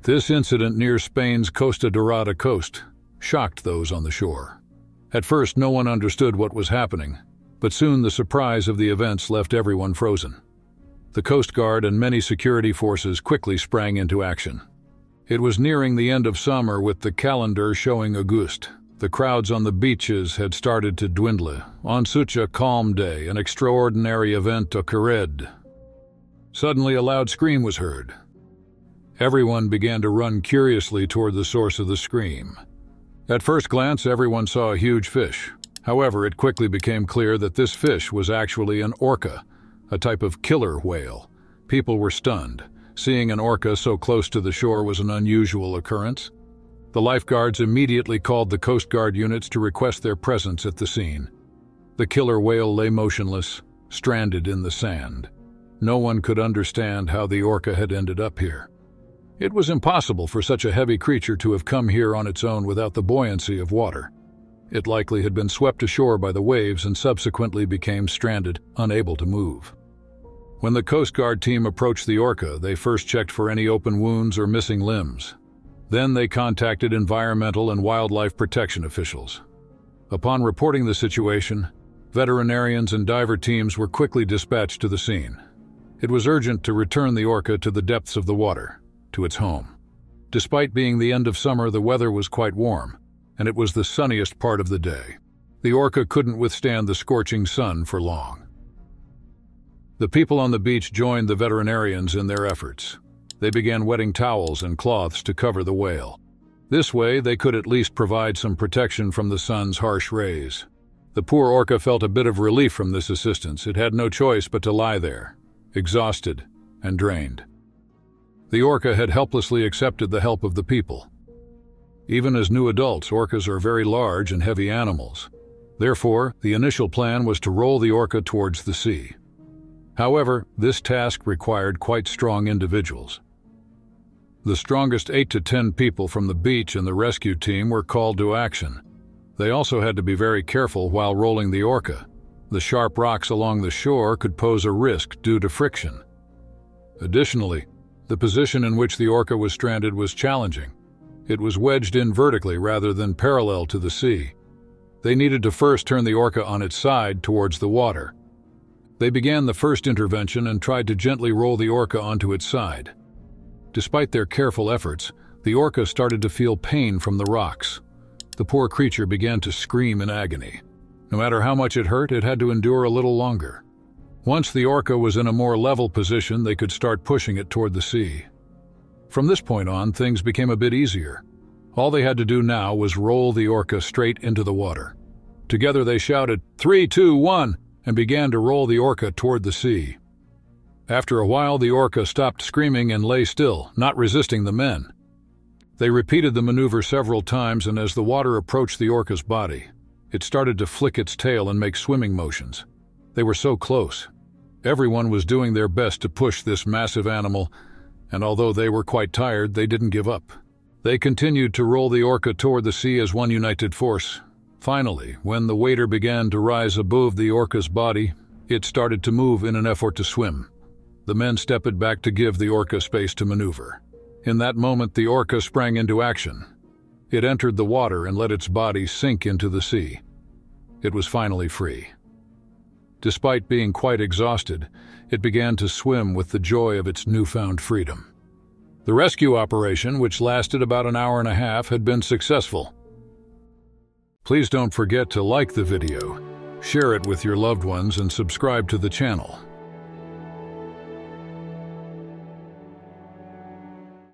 This incident near Spain's Costa Dorada coast shocked those on the shore. At first, no one understood what was happening, but soon the surprise of the events left everyone frozen. The Coast Guard and many security forces quickly sprang into action. It was nearing the end of summer with the calendar showing August. The crowds on the beaches had started to dwindle. On such a calm day, an extraordinary event occurred. Suddenly, a loud scream was heard. Everyone began to run curiously toward the source of the scream. At first glance, everyone saw a huge fish. However, it quickly became clear that this fish was actually an orca, a type of killer whale. People were stunned. Seeing an orca so close to the shore was an unusual occurrence. The lifeguards immediately called the Coast Guard units to request their presence at the scene. The killer whale lay motionless, stranded in the sand. No one could understand how the orca had ended up here. It was impossible for such a heavy creature to have come here on its own without the buoyancy of water. It likely had been swept ashore by the waves and subsequently became stranded, unable to move. When the Coast Guard team approached the orca, they first checked for any open wounds or missing limbs. Then they contacted environmental and wildlife protection officials. Upon reporting the situation, veterinarians and diver teams were quickly dispatched to the scene. It was urgent to return the orca to the depths of the water, to its home. Despite being the end of summer, the weather was quite warm, and it was the sunniest part of the day. The orca couldn't withstand the scorching sun for long. The people on the beach joined the veterinarians in their efforts. They began wetting towels and cloths to cover the whale. This way, they could at least provide some protection from the sun's harsh rays. The poor orca felt a bit of relief from this assistance. It had no choice but to lie there, exhausted and drained. The orca had helplessly accepted the help of the people. Even as new adults, orcas are very large and heavy animals. Therefore, the initial plan was to roll the orca towards the sea. However, this task required quite strong individuals. The strongest 8 to 10 people from the beach and the rescue team were called to action. They also had to be very careful while rolling the orca. The sharp rocks along the shore could pose a risk due to friction. Additionally, the position in which the orca was stranded was challenging. It was wedged in vertically rather than parallel to the sea. They needed to first turn the orca on its side towards the water. They began the first intervention and tried to gently roll the orca onto its side. Despite their careful efforts, the orca started to feel pain from the rocks. The poor creature began to scream in agony. No matter how much it hurt, it had to endure a little longer. Once the orca was in a more level position, they could start pushing it toward the sea. From this point on, things became a bit easier. All they had to do now was roll the orca straight into the water. Together they shouted, 3, 2, 1, and began to roll the orca toward the sea. After a while, the orca stopped screaming and lay still, not resisting the men. They repeated the maneuver several times, and as the water approached the orca's body, it started to flick its tail and make swimming motions. They were so close. Everyone was doing their best to push this massive animal, and although they were quite tired, they didn't give up. They continued to roll the orca toward the sea as one united force. Finally, when the water began to rise above the orca's body, it started to move in an effort to swim. The men stepped back to give the orca space to maneuver. In that moment, the orca sprang into action. It entered the water and let its body sink into the sea. It was finally free. Despite being quite exhausted, it began to swim with the joy of its newfound freedom. The rescue operation, which lasted about an hour and a half, had been successful. Please don't forget to like the video, share it with your loved ones, and subscribe to the channel.